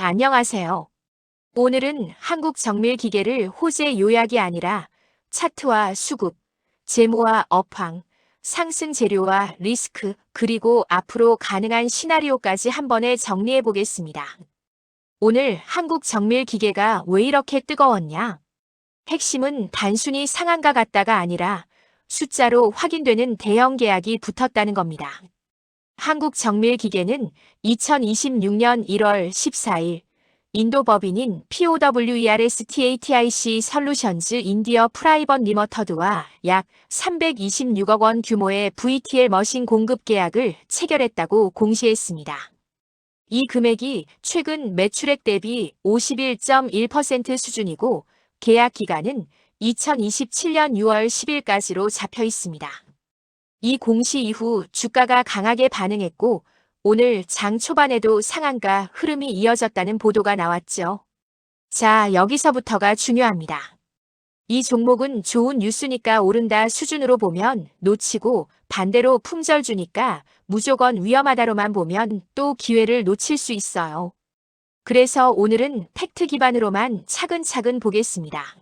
안녕하세요. 오늘은 한국정밀기계를 호재 요약이 아니라 차트와 수급, 재무와 업황, 상승 재료와 리스크, 그리고 앞으로 가능한 시나리오까지 한 번에 정리해 보겠습니다. 오늘 한국정밀기계가 왜 이렇게 뜨거웠냐? 핵심은 단순히 상한가 같다가 아니라 숫자로 확인되는 대형 계약이 붙었다는 겁니다. 한국정밀기계는 2026년 1월 14일 인도 법인인 POWERSTATIC 솔루션즈 인디어 프라이벗 리머터드와 약 326억 원 규모의 VTL 머신 공급 계약을 체결했다고 공시했습니다. 이 금액이 최근 매출액 대비 51.1% 수준이고 계약 기간은 2027년 6월 10일까지로 잡혀 있습니다. 이 공시 이후 주가가 강하게 반응했고 오늘 장 초반에도 상한가 흐름이 이어졌다는 보도가 나왔죠. 자, 여기서부터가 중요합니다. 이 종목은 좋은 뉴스니까 오른다 수준으로 보면 놓치고 반대로 품절 주니까 무조건 위험하다로만 보면 또 기회를 놓칠 수 있어요. 그래서 오늘은 팩트 기반으로만 차근차근 보겠습니다.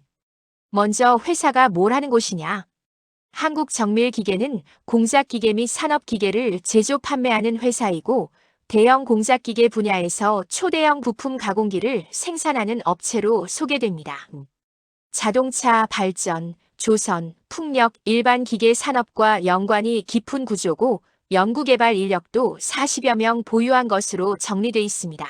먼저 회사가 뭘 하는 곳이냐? 한국정밀기계는 공작기계 및 산업기계를 제조 판매하는 회사이고 대형 공작기계 분야에서 초대형 부품 가공기를 생산하는 업체로 소개됩니다. 자동차, 발전, 조선, 풍력, 일반 기계 산업과 연관이 깊은 구조고 연구개발 인력도 40여 명 보유한 것으로 정리돼 있습니다.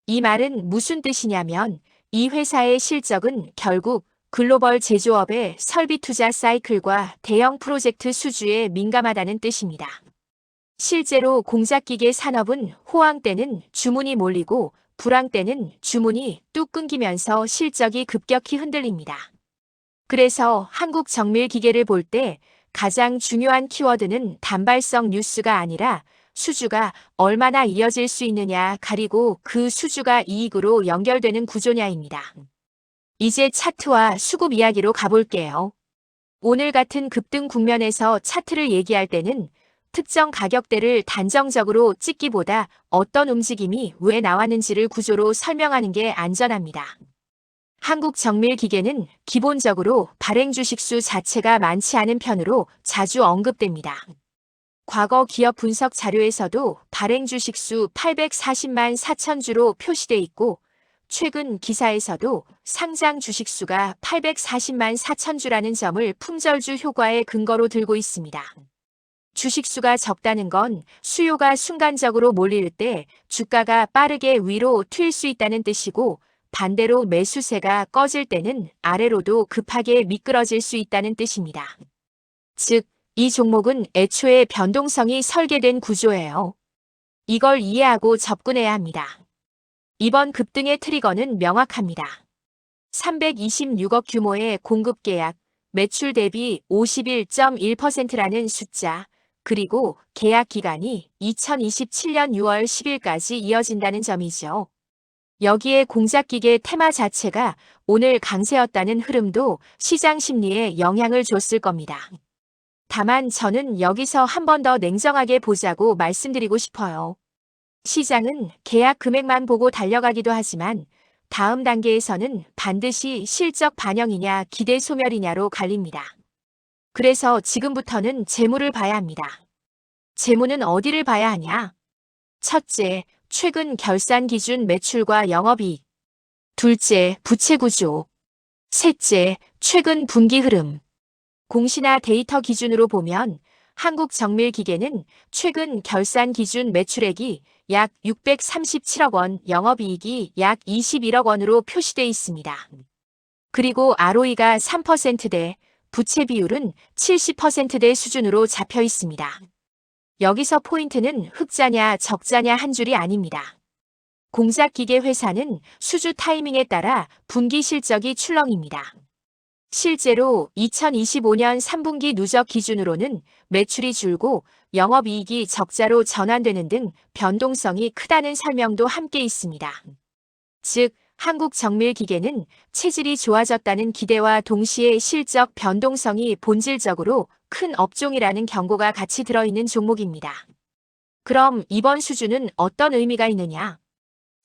이 말은 무슨 뜻이냐면 이 회사의 실적은 결국 글로벌 제조업의 설비 투자 사이클과 대형 프로젝트 수주에 민감하다는 뜻입니다. 실제로 공작기계 산업은 호황 때는 주문이 몰리고 불황 때는 주문이 뚝 끊기면서 실적이 급격히 흔들립니다. 그래서 한국정밀기계를 볼 때 가장 중요한 키워드는 단발성 뉴스가 아니라 수주가 얼마나 이어질 수 있느냐 가리고 그 수주가 이익으로 연결되는 구조냐입니다. 이제 차트와 수급 이야기로 가볼게요. 오늘 같은 급등 국면에서 차트를 얘기할 때는 특정 가격대를 단정적으로 찍기보다 어떤 움직임이 왜 나왔는지를 구조로 설명하는 게 안전합니다. 한국정밀기계는 기본적으로 발행 주식수 자체가 많지 않은 편으로 자주 언급됩니다. 과거 기업 분석 자료에서도 발행 주식수 840만 4천 주로 표시돼 있고 최근 기사에서도 상장 주식수가 840만 4천 주라는 점을 품절주 효과의 근거로 들고 있습니다. 주식수가 적다는 건 수요가 순간적으로 몰릴 때 주가가 빠르게 위로 튈 수 있다는 뜻이고 반대로 매수세가 꺼질 때는 아래로도 급하게 미끄러질 수 있다는 뜻입니다. 즉, 이 종목은 애초에 변동성이 설계된 구조예요. 이걸 이해하고 접근해야 합니다. 이번 급등의 트리거는 명확합니다. 326억 규모의 공급 계약, 매출 대비 51.1%라는 숫자, 그리고 계약 기간이 2027년 6월 10일까지 이어진다는 점이죠. 여기에 공작기계 테마 자체가 오늘 강세였다는 흐름도 시장 심리에 영향을 줬을 겁니다. 다만 저는 여기서 한 번 더 냉정하게 보자고 말씀드리고 싶어요. 시장은 계약 금액만 보고 달려가기도 하지만 다음 단계에서는 반드시 실적 반영이냐 기대 소멸이냐로 갈립니다. 그래서 지금부터는 재무를 봐야 합니다. 재무는 어디를 봐야 하냐? 첫째, 최근 결산 기준 매출과 영업이익. 둘째, 부채 구조. 셋째, 최근 분기 흐름. 공시나 데이터 기준으로 보면 한국정밀기계는 최근 결산 기준 매출액이 약 637억 원, 영업이익이 약 21억 원으로 표시돼 있습니다. 그리고 ROE가 3%대, 부채 비율은 70%대 수준으로 잡혀 있습니다. 여기서 포인트는 흑자냐 적자냐 한 줄이 아닙니다. 공작기계 회사는 수주 타이밍에 따라 분기 실적이 출렁입니다. 실제로 2025년 3분기 누적 기준으로는 매출이 줄고 영업이익이 적자로 전환되는 등 변동성이 크다는 설명도 함께 있습니다. 즉, 한국정밀기계는 체질이 좋아졌다는 기대와 동시에 실적 변동성이 본질적으로 큰 업종이라는 경고가 같이 들어있는 종목입니다. 그럼 이번 수준은 어떤 의미가 있느냐?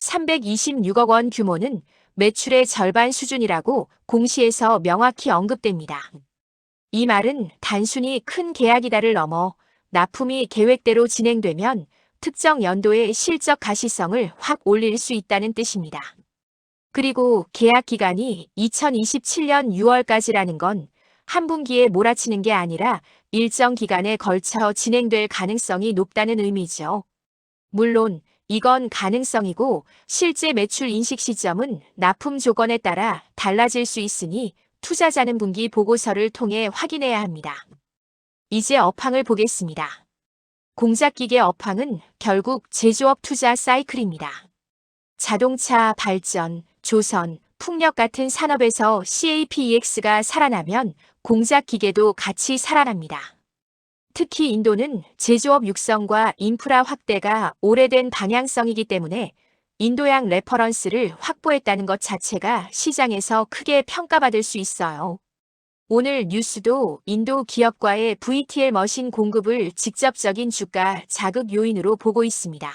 326억 원 규모는 매출의 절반 수준이라고 공시에서 명확히 언급됩니다. 이 말은 단순히 큰 계약이다를 넘어 납품이 계획대로 진행되면 특정 연도의 실적 가시성을 확 올릴 수 있다는 뜻입니다. 그리고 계약 기간이 2027년 6월까지라는 건 한 분기에 몰아치는 게 아니라 일정 기간에 걸쳐 진행될 가능성이 높다는 의미죠. 물론 이건 가능성이고 실제 매출 인식 시점은 납품 조건에 따라 달라질 수 있으니 투자자는 분기 보고서를 통해 확인해야 합니다. 이제 업황을 보겠습니다. 공작기계 업황은 결국 제조업 투자 사이클입니다. 자동차, 발전, 조선, 풍력 같은 산업에서 CAPEX가 살아나면 공작기계도 같이 살아납니다. 특히 인도는 제조업 육성과 인프라 확대가 오래된 방향성이기 때문에 인도양 레퍼런스를 확보했다는 것 자체가 시장에서 크게 평가받을 수 있어요. 오늘 뉴스도 인도 기업과의 VTL 머신 공급을 직접적인 주가 자극 요인으로 보고 있습니다.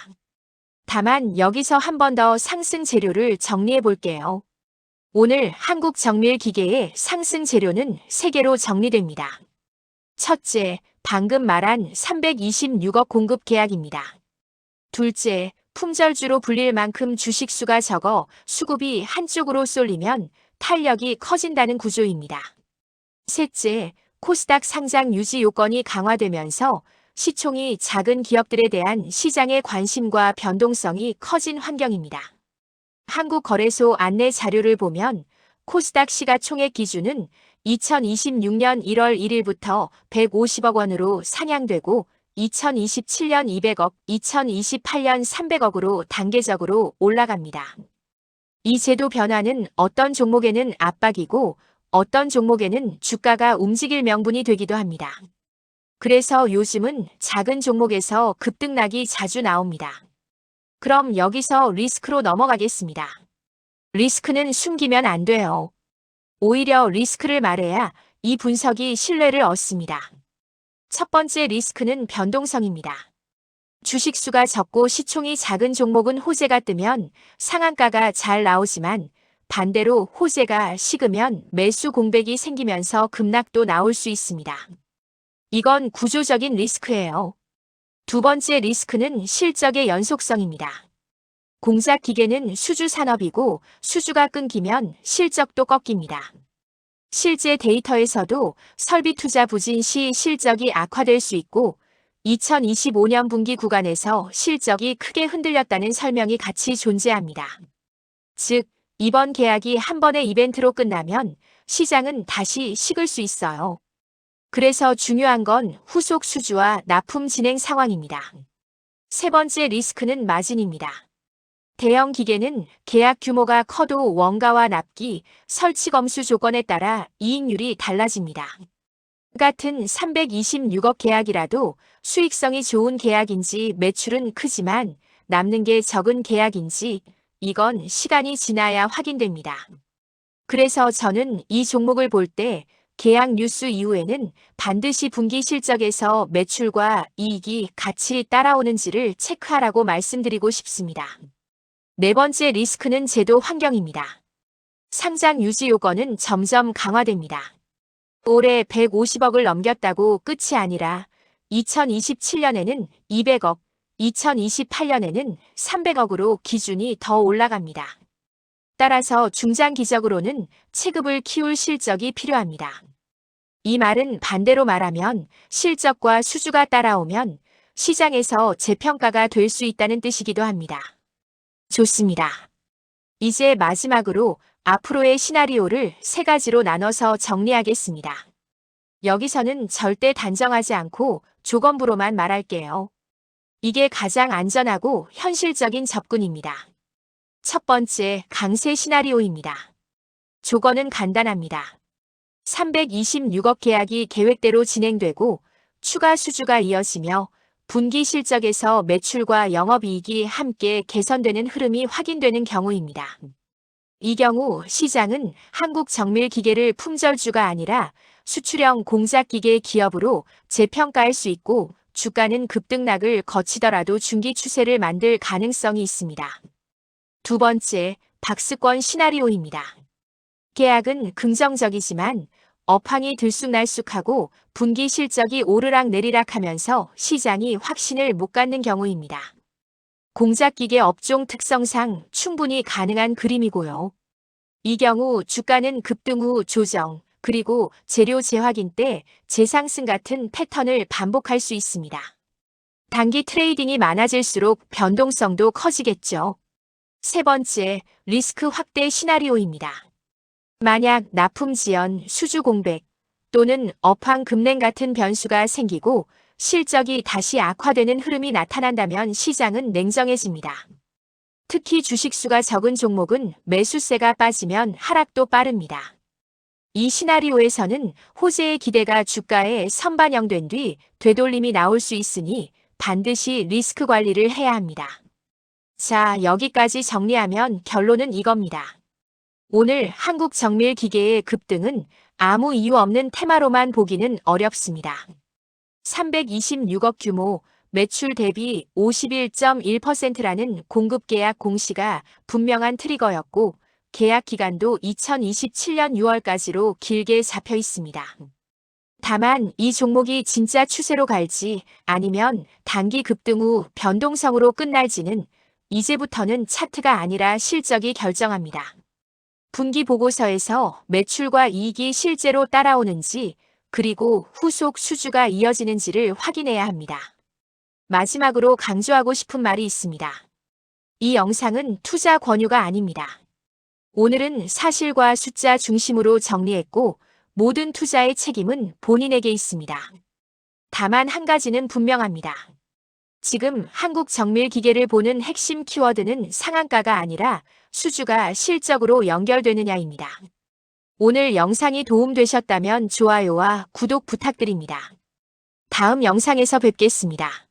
다만 여기서 한 번 더 상승 재료를 정리해 볼게요. 오늘 한국 정밀 기계의 상승 재료는 3개로 정리됩니다. 첫째, 방금 말한 326억 공급 계약입니다. 둘째, 품절주로 불릴 만큼 주식수가 적어 수급이 한쪽으로 쏠리면 탄력이 커진다는 구조입니다. 셋째, 코스닥 상장 유지 요건이 강화되면서 시총이 작은 기업들에 대한 시장의 관심과 변동성이 커진 환경입니다. 한국거래소 안내 자료를 보면 코스닥 시가총액 기준은 2026년 1월 1일부터 150억 원으로 상향되고 2027년 200억, 2028년 300억으로 단계적으로 올라갑니다. 이 제도 변화는 어떤 종목에는 압박이고 어떤 종목에는 주가가 움직일 명분이 되기도 합니다. 그래서 요즘은 작은 종목에서 급등락이 자주 나옵니다. 그럼 여기서 리스크로 넘어가겠습니다. 리스크는 숨기면 안 돼요. 오히려 리스크를 말해야 이 분석이 신뢰를 얻습니다. 첫 번째 리스크는 변동성입니다. 주식수가 적고 시총이 작은 종목은 호재가 뜨면 상한가가 잘 나오지만 반대로 호재가 식으면 매수 공백이 생기면서 급락도 나올 수 있습니다. 이건 구조적인 리스크예요. 두 번째 리스크는 실적의 연속성입니다. 공작 기계는 수주 산업이고 수주가 끊기면 실적도 꺾입니다. 실제 데이터에서도 설비 투자 부진 시 실적이 악화될 수 있고 2025년 분기 구간에서 실적이 크게 흔들렸다는 설명이 같이 존재합니다. 즉, 이번 계약이 한 번의 이벤트로 끝나면 시장은 다시 식을 수 있어요. 그래서 중요한 건 후속 수주와 납품 진행 상황입니다. 세 번째 리스크는 마진입니다. 대형 기계는 계약 규모가 커도 원가와 납기, 설치 검수 조건에 따라 이익률이 달라집니다. 같은 326억 계약이라도 수익성이 좋은 계약인지 매출은 크지만 남는 게 적은 계약인지 이건 시간이 지나야 확인됩니다. 그래서 저는 이 종목을 볼 때 계약 뉴스 이후에는 반드시 분기 실적에서 매출과 이익이 같이 따라오는지를 체크하라고 말씀드리고 싶습니다. 네 번째 리스크는 제도 환경입니다. 상장 유지 요건은 점점 강화됩니다. 올해 150억을 넘겼다고 끝이 아니라 2027년에는 200억, 2028년에는 300억으로 기준이 더 올라갑니다. 따라서 중장기적으로는 체급을 키울 실적이 필요합니다. 이 말은 반대로 말하면 실적과 수주가 따라오면 시장에서 재평가가 될 수 있다는 뜻이기도 합니다. 좋습니다. 이제 마지막으로 앞으로의 시나리오를 3가지로 나눠서 정리하겠습니다. 여기서는 절대 단정하지 않고 조건부로만 말할게요. 이게 가장 안전하고 현실적인 접근입니다. 첫 번째, 강세 시나리오입니다. 조건은 간단합니다. 326억 계약이 계획대로 진행되고 추가 수주가 이어지며 분기 실적에서 매출과 영업이익이 함께 개선되는 흐름이 확인되는 경우입니다. 이 경우 시장은 한국 정밀 기계를 품절주가 아니라 수출형 공작 기계 기업으로 재평가할 수 있고 주가는 급등락을 거치더라도 중기 추세를 만들 가능성이 있습니다. 두 번째, 박스권 시나리오입니다. 계약은 긍정적이지만 업황이 들쑥날쑥하고 분기 실적이 오르락내리락 하면서 시장이 확신을 못 갖는 경우입니다. 공작기계 업종 특성상 충분히 가능한 그림이고요. 이 경우 주가는 급등 후 조정, 그리고 재료 재확인 때 재상승 같은 패턴을 반복할 수 있습니다. 단기 트레이딩이 많아질수록 변동성도 커지겠죠. 세 번째, 리스크 확대 시나리오입니다. 만약 납품 지연, 수주 공백 또는 업황 급냉 같은 변수가 생기고 실적이 다시 악화되는 흐름이 나타난다면 시장은 냉정해집니다. 특히 주식수가 적은 종목은 매수세가 빠지면 하락도 빠릅니다. 이 시나리오에서는 호재의 기대가 주가에 선반영된 뒤 되돌림이 나올 수 있으니 반드시 리스크 관리를 해야 합니다. 자, 여기까지 정리하면 결론은 이겁니다. 오늘 한국 정밀 기계의 급등은 아무 이유 없는 테마로만 보기는 어렵습니다. 326억 규모, 매출 대비 51.1%라는 공급 계약 공시가 분명한 트리거였고 계약 기간도 2027년 6월까지로 길게 잡혀 있습니다. 다만 이 종목이 진짜 추세로 갈지 아니면 단기 급등 후 변동성으로 끝날지는 이제부터는 차트가 아니라 실적이 결정합니다. 분기 보고서에서 매출과 이익이 실제로 따라오는지 그리고 후속 수주가 이어지는지를 확인해야 합니다. 마지막으로 강조하고 싶은 말이 있습니다. 이 영상은 투자 권유가 아닙니다. 오늘은 사실과 숫자 중심으로 정리했고 모든 투자의 책임은 본인에게 있습니다. 다만 한 가지는 분명합니다. 지금 한국 정밀 기계를 보는 핵심 키워드는 상한가가 아니라 수주가 실적으로 연결되느냐입니다. 오늘 영상이 도움되셨다면 좋아요와 구독 부탁드립니다. 다음 영상에서 뵙겠습니다.